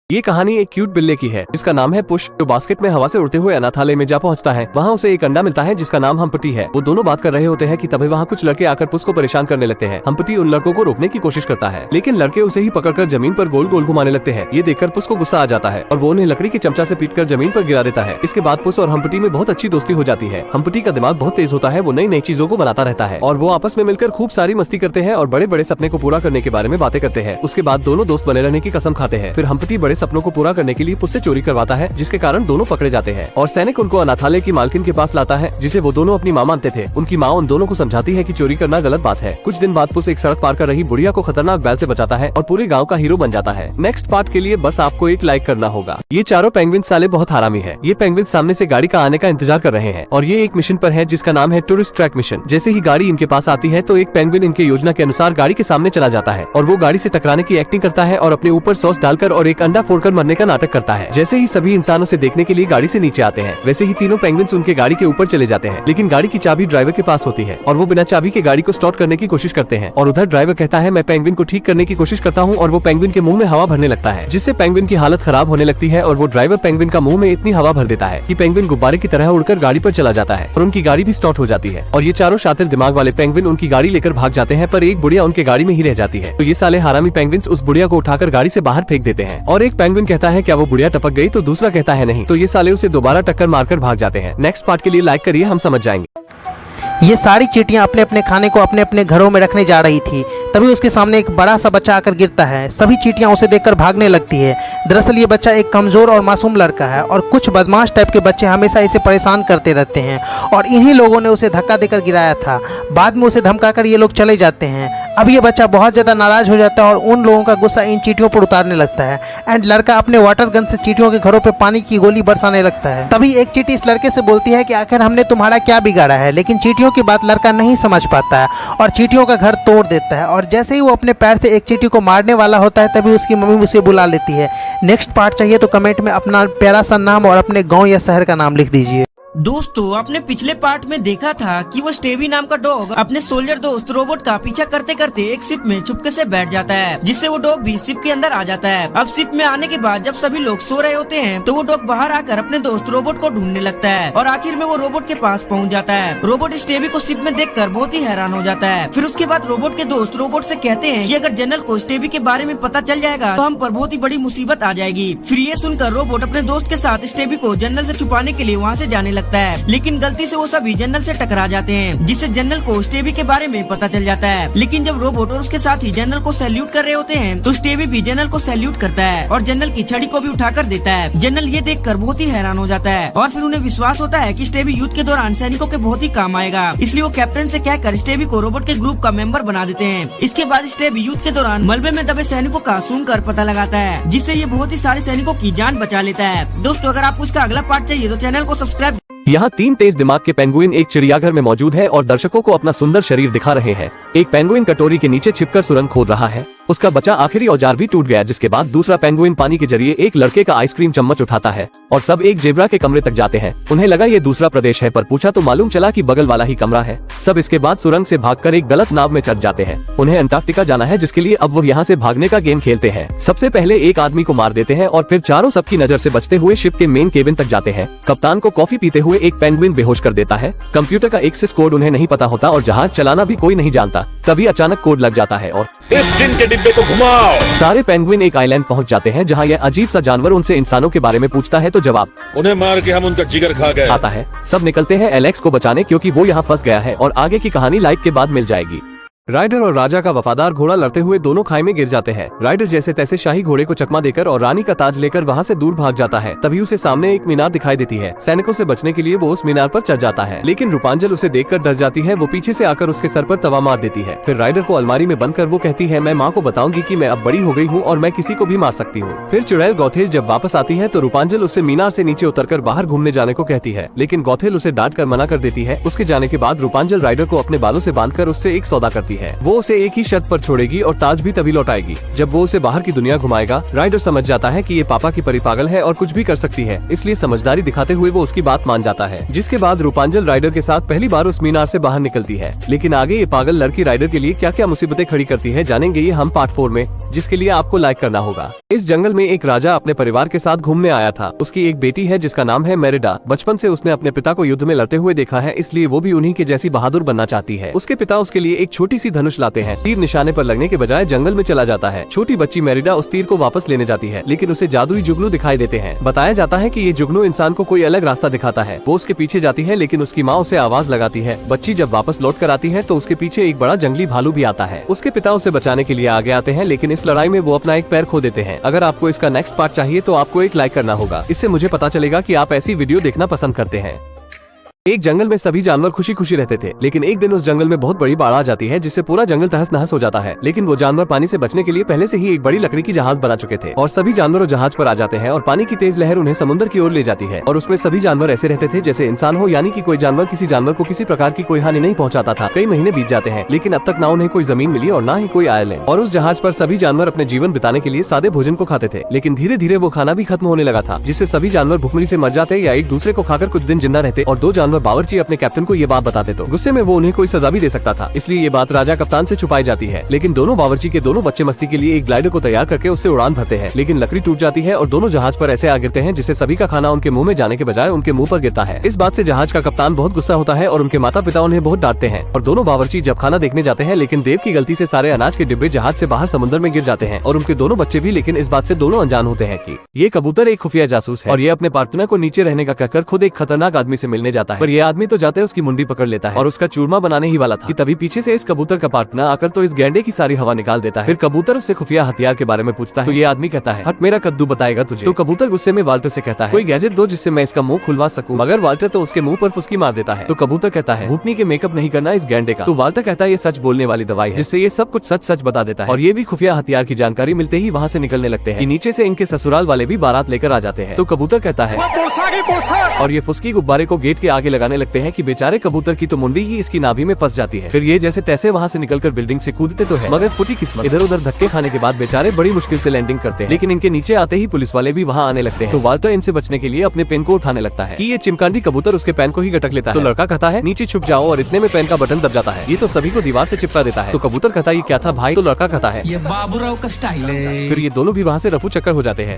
ये कहानी एक क्यूट बिल्ले की है जिसका नाम है पुश, जो बास्केट में हवा से उड़ते हुए अनाथालय में जा पहुंचता है। वहाँ उसे एक अंडा मिलता है जिसका नाम हम्पटी है। वो दोनों बात कर रहे होते हैं कि तभी वहाँ कुछ लड़के आकर पुश को परेशान करने लगते हैं। हम्पटी उन लड़कों को रोकने की कोशिश करता है, लेकिन लड़के उसे ही पकड़कर जमीन पर गोल गोल घुमाने लगते हैं। ये देखकर पुश को गुस्सा आ जाता है और वो उन्हें लकड़ी के चमचा से पीटकर जमीन पर गिरा देता है। इसके बाद पुश और हम्पटी में बहुत अच्छी दोस्ती हो जाती है। हम्पटी का दिमाग बहुत तेज होता है, वो नई नई चीजों को बनाता रहता है और वो आपस में मिलकर खूब सारी मस्ती करते हैं और बड़े बड़े सपने को पूरा करने के बारे में बातें करते हैं। उसके बाद दोनों दोस्त बने रहने की कसम खाते हैं। फिर हम्पटी बड़े सपनों को पूरा करने के लिए पुश से चोरी करवाता है, जिसके कारण दोनों पकड़े जाते हैं और सैनिक उनको अनाथालय की मालकिन के पास लाता है, जिसे वो दोनों अपनी माँ मानते थे। उनकी माँ उन दोनों को समझाती है कि चोरी करना गलत बात है। कुछ दिन बाद पुश एक सड़क पार कर रही बुढ़िया को खतरनाक बैल से बचाता है और पूरे गाँव का हीरो बन जाता है। नेक्स्ट पार्ट के लिए बस आपको एक लाइक करना होगा। ये चारों पेंगुइन साले बहुत हरामी है। ये पेंगुइन सामने से गाड़ी का आने का इंतजार कर रहे हैं और ये एक मिशन पर है जिसका नाम है टूरिस्ट ट्रैक मिशन। जैसे ही गाड़ी इनके पास आती है तो एक पेंगुइन इनके योजना के अनुसार गाड़ी के सामने चला जाता है और वो गाड़ी से टकराने की एक्टिंग करता है और अपने ऊपर सॉस डालकर और एक अंडा फोड़कर मरने का नाटक करता है। जैसे ही सभी इंसान उसे देखने के लिए गाड़ी से नीचे आते हैं, वैसे ही तीनों पेंगुइन्स उनके गाड़ी के ऊपर चले जाते हैं, लेकिन गाड़ी की चाबी ड्राइवर के पास होती है और वो बिना चाबी के गाड़ी को स्टार्ट करने की कोशिश करते हैं। और उधर ड्राइवर कहता है मैं पेंगुइन को ठीक करने की कोशिश करता हूँ और वो पेंगुइन के मुंह में हवा भरने लगता है, जिससे पेंगुइन की हालत खराब होने लगती है और वो ड्राइवर पेंगुइन का मुंह में इतनी हवा भर देता है कि पेंगुइन गुब्बारे की तरह उड़कर गाड़ी पर चला जाता है और उनकी गाड़ी भी स्टार्ट हो जाती है। और ये चारों शातिर दिमाग वाले पेंगुइन उनकी गाड़ी लेकर भाग जाते हैं, पर एक बुढ़िया उनके गाड़ी में ही रह जाती है। तो ये साले हरामी पेंगुइन्स उस बुढ़िया को उठाकर गाड़ी से बाहर फेंक देते हैं और एक पेंगुइन कहता है क्या वो बुढ़िया टपक गई, तो दूसरा कहता है नहीं। तो ये साले उसे दोबारा टक्कर मारकर भाग जाते हैं। नेक्स्ट पार्ट के लिए लाइक करिए, हम समझ जाएंगे। ये सारी चींटियां अपने अपने खाने को अपने अपने घरों में रखने जा रही थी, तभी उसके सामने एक बड़ा सा बच्चा आकर गिरता है। सभी चींटियां उसे देखकर भागने लगती है। दरअसल ये बच्चा एक कमज़ोर और मासूम लड़का है और कुछ बदमाश टाइप के बच्चे हमेशा इसे परेशान करते रहते हैं और इन्हीं लोगों ने उसे धक्का देकर गिराया था। बाद में उसे धमकाकर ये लोग चले जाते हैं। अब ये बच्चा बहुत ज़्यादा नाराज़ हो जाता है और उन लोगों का गुस्सा इन चींटियों पर उतारने लगता है एंड लड़का अपने वाटर गन से चींटियों के घरों पर पानी की गोली बरसाने लगता है। तभी एक चींटी इस लड़के से बोलती है कि आखिर हमने तुम्हारा क्या बिगाड़ा है, लेकिन चींटियों की बात लड़का नहीं समझ पाता है और चींटियों का घर तोड़ देता है। और जैसे ही वो अपने पैर से एक चींटी को मारने वाला होता है तभी उसकी मम्मी उसे बुला लेती है। नेक्स्ट पार्ट चाहिए तो कमेंट में अपना प्यारा सा नाम और अपने गांव या शहर का नाम लिख दीजिए। दोस्तों आपने पिछले पार्ट में देखा था कि वो स्टेवी नाम का डॉग अपने सोल्जर दोस्त रोबोट का पीछा करते करते एक शिप में चुपके से बैठ जाता है, जिससे वो डॉग भी शिप के अंदर आ जाता है। अब शिप में आने के बाद जब सभी लोग सो रहे होते हैं तो वो डॉग बाहर आकर अपने दोस्त रोबोट को ढूंढने लगता है और आखिर में वो रोबोट के पास पहुंच जाता है। रोबोट स्टेवी को शिप में देखकर बहुत ही हैरान हो जाता है। फिर उसके बाद रोबोट के दोस्त रोबोट से कहते हैं कि अगर जनरल को स्टेवी के बारे में पता चल जाएगा तो हम पर बहुत ही बड़ी मुसीबत आ जाएगी। फिर ये सुनकर रोबोट अपने दोस्त के साथ स्टेवी को जनरल से छुपाने के लिए वहाँ से जाने लगता है, लेकिन गलती से वो सभी जनरल से टकरा जाते हैं, जिससे जनरल को स्टेवी के बारे में पता चल जाता है। लेकिन जब रोबोट और उसके साथी जनरल को सैल्यूट कर रहे होते हैं तो स्टेवी भी जनरल को सैल्यूट करता है और जनरल की छड़ी को भी उठाकर देता है। जनरल ये देखकर बहुत ही हैरान हो जाता है और फिर उन्हें विश्वास होता है कि स्टेवी युद्ध के दौरान सैनिकों के बहुत ही काम आएगा, इसलिए वो कैप्टन से कहकर स्टेवी को रोबोट के ग्रुप का मेंबर बना देते हैं। इसके बाद स्टेवी युद्ध के दौरान मलबे में दबे सैनिकों का सूंघकर पता लगाता है, जिससे ये बहुत ही सारे सैनिकों की जान बचा लेता है। दोस्तों अगर आपको इसका अगला पार्ट चाहिए तो चैनल को सब्सक्राइब। यहाँ 3 तेज दिमाग के पेंगुइन एक चिड़ियाघर में मौजूद है और दर्शकों को अपना सुंदर शरीर दिखा रहे हैं। एक पेंगुइन कटोरी के नीचे छिपकर सुरंग खोद रहा है। उसका बचा आखिरी औजार भी टूट गया, जिसके बाद दूसरा पेंगुइन पानी के जरिए एक लड़के का आइसक्रीम चम्मच उठाता है और सब एक जेब्रा के कमरे तक जाते हैं। उन्हें लगा ये दूसरा प्रदेश है, पर पूछा तो मालूम चला कि बगल वाला ही कमरा है। सब इसके बाद सुरंग से भागकर एक गलत नाव में चढ़ जाते हैं। उन्हें अंटार्कटिका जाना है, जिसके लिए अब वो यहाँ से भागने का गेम खेलते हैं। सबसे पहले एक आदमी को मार देते हैं और फिर चारों सबकी नजर से बचते हुए शिप के मेन केबिन तक जाते हैं। कप्तान को कॉफी पीते हुए एक पेंगुइन बेहोश कर देता है। कंप्यूटर का एक्सेस कोड उन्हें नहीं पता होता और जहाज चलाना भी कोई नहीं जानता। तभी अचानक कोड लग जाता है और इस टिन के डिब्बे को घुमाओ। सारे पेंगुइन एक आइलैंड पहुंच जाते हैं, जहां यह अजीब सा जानवर उनसे इंसानों के बारे में पूछता है, तो जवाब उन्हें मार के हम उनका जिगर खा गए आता है। सब निकलते हैं एलेक्स को बचाने, क्योंकि वो यहाँ फंस गया है और आगे की कहानी लाइक के बाद मिल जाएगी। राइडर और राजा का वफादार घोड़ा लड़ते हुए दोनों खाई में गिर जाते हैं। राइडर जैसे तैसे शाही घोड़े को चकमा देकर और रानी का ताज लेकर वहाँ से दूर भाग जाता है। तभी उसे सामने एक मीनार दिखाई देती है। सैनिकों से बचने के लिए वो उस मीनार पर चढ़ जाता है, लेकिन रूपांजल उसे देखकर डर जाती है। वो पीछे से आकर उसके सर पर तवा मार देती है। फिर राइडर को अलमारी में बंद कर वो कहती है मैं माँ को बताऊंगी कि मैं अब बड़ी हो गई हूँ और मैं किसी को भी मार सकती हूँ। फिर चुड़ैल गौथेल जब वापस आती है तो रूपांजल उससे मीनार से नीचे उतरकर बाहर घूमने जाने को कहती है, लेकिन गौथेल उसे डांट कर मना कर देती है। उसके जाने के बाद रूपांजल राइडर को अपने बालों से बांधकर उससे एक सौदा करती है। है। वो उसे एक ही शर्त पर छोड़ेगी और ताज भी तभी लौटाएगी जब वो उसे बाहर की दुनिया घुमाएगा। राइडर समझ जाता है कि ये पापा की परी पागल है और कुछ भी कर सकती है, इसलिए समझदारी दिखाते हुए वो उसकी बात मान जाता है। जिसके बाद रूपांजल राइडर के साथ पहली बार उस मीनार से बाहर निकलती है। लेकिन आगे ये पागल लड़की राइडर के लिए क्या क्या मुसीबतें खड़ी करती है जानेंगे ये हम पार्ट 4 में, जिसके लिए आपको लाइक करना होगा। इस जंगल में एक राजा अपने परिवार के साथ घूमने आया था। उसकी एक बेटी है जिसका नाम है मेरिडा। बचपन से उसने अपने पिता को युद्ध में लड़ते हुए देखा है, इसलिए वो भी उन्हीं के जैसी बहादुर बनना चाहती है। उसके पिता उसके लिए एक छोटी सी धनुष लाते हैं। तीर निशाने पर लगने के बजाय जंगल में चला जाता है। छोटी बच्ची मेरिडा उस तीर को वापस लेने जाती है, लेकिन उसे जादुई जुगनू दिखाई देते हैं। बताया जाता है कि ये जुगनू इंसान को कोई अलग रास्ता दिखाता है। वो उसके पीछे जाती है, लेकिन उसकी माँ उसे आवाज लगाती है। बच्ची जब वापस लौट कर आती है तो उसके पीछे एक बड़ा जंगली भालू भी आता है। उसके पिता उसे बचाने के लिए आगे आते हैं, लेकिन इस लड़ाई में वो अपना एक पैर खो देते हैं। अगर आपको इसका नेक्स्ट पार्ट चाहिए तो आपको एक लाइक करना होगा। इससे मुझे पता चलेगा कि आप ऐसी वीडियो देखना पसंद करते हैं। एक जंगल में सभी जानवर खुशी खुशी रहते थे, लेकिन एक दिन उस जंगल में बहुत बड़ी बाढ़ आ जाती है, जिससे पूरा जंगल तहस नहस हो जाता है। लेकिन वो जानवर पानी से बचने के लिए पहले से ही एक बड़ी लकड़ी की जहाज बना चुके थे और सभी जानवर जहाज पर आ जाते हैं और पानी की तेज लहर उन्हें समुद्र की ओर ले जाती है। और उसमें सभी जानवर ऐसे रहते थे जैसे इंसान हो, यानी कि कोई जानवर किसी जानवर को किसी प्रकार की कोई हानि नहीं पहुंचाता था। कई महीने बीत जाते हैं, लेकिन अब तक ना उन्हें कोई जमीन मिली और ना ही कोई आयलैंड। और उस जहाज पर सभी जानवर अपने जीवन बिताने के लिए सादे भोजन को खाते थे, लेकिन धीरे धीरे वो खाना भी खत्म होने लगा था, जिससे सभी जानवर भूखमरी से मर जाते या एक दूसरे को खाकर कुछ दिन जिंदा रहते। और दो जानवर बावर्ची अपने कैप्टन को ये बात बताते तो गुस्से में वो उन्हें कोई सजा भी दे सकता था, इसलिए ये बात राजा कप्तान से छुपाई जाती है। लेकिन दोनों बावर्ची के दोनों बच्चे मस्ती के लिए एक ग्लाइडर को तैयार करके उससे उड़ान भरते हैं, लेकिन लकड़ी टूट जाती है और दोनों जहाज पर ऐसे आ गिरते हैं जिससे सभी का खाना उनके मुंह में जाने के बजाय उनके मुंह पर गिरता है। इस बात से जहाज का कप्तान बहुत गुस्सा होता है और उनके माता पिता उन्हें बहुत डांटते हैं। और दोनों बावर्ची जब खाना देखने जाते हैं, लेकिन देव की गलती से सारे अनाज के डिब्बे जहाज से बाहर समुद्र में गिर जाते हैं और उनके दोनों बच्चे भी। लेकिन इस बात से दोनों अनजान होते हैं कि ये कबूतर एक खुफिया जासूस है और ये अपने पार्टनर को नीचे रहने का कहकर खुद एक खतरनाक आदमी से मिलने जाता है। पर ये आदमी तो जाते उसकी मुंडी पकड़ लेता है और उसका चूरमा बनाने ही वाला था कि तभी पीछे से इस कबूतर का पार्टनर आकर तो इस गैंडे की सारी हवा निकाल देता है। फिर कबूतर उससे खुफिया हथियार के बारे में पूछता है तो ये आदमी कहता है, हट, मेरा कद्दू बताएगा तुझे। तो कबूतर गुस्से में वाल्टर से कहता है, कोई गैजेट दो जिससे मैं इसका मुंह खुलवा सकूं। मगर वाल्टर तो उसके मुंह पर फुसकी मार देता है। तो कबूतर कहता है, भूतनी के मेकअप नहीं करना इस गैंडे का। तो वाल्टर कहता है, ये सच बोलने वाली दवाई है, जिससे ये सब कुछ सच सच बता देता है। और ये भी खुफिया हथियार की जानकारी मिलते ही वहाँ से निकलने लगते हैं कि नीचे से इनके ससुराल वाले भी बारात लेकर आ जाते हैं। तो कबूतर कहता है, और ये फुसकी गुब्बारे को गेट के आगे लगाने लगते हैं कि बेचारे कबूतर की तो मुंडी ही इसकी नाभि में फंस जाती है। फिर ये जैसे तैसे वहाँ से निकलकर बिल्डिंग से कूदते तो है, मगर फुटी किस्मत, इधर उधर धक्के खाने के बाद बेचारे बड़ी मुश्किल से लैंडिंग करते हैं। लेकिन इनके नीचे आते ही पुलिस वाले भी वहाँ आने लगते हैं। तो वाल्टर इनसे बचने के लिए अपने पेन को उठाने लगता है कि ये चिमकांडी कबूतर उसके पेन को ही गटक लेता है। तो लड़का कहता है, नीचे छुप जाओ, और इतने में पेन का बटन दब जाता है। ये तो सभी को दीवार से चिपका देता है। तो कबूतर कहता है, ये क्या था भाई? तो लड़का कहता है, ये बाबूराव का स्टाइल है। फिर ये दोनों भी वहाँ से रफू चक्कर हो जाते हैं।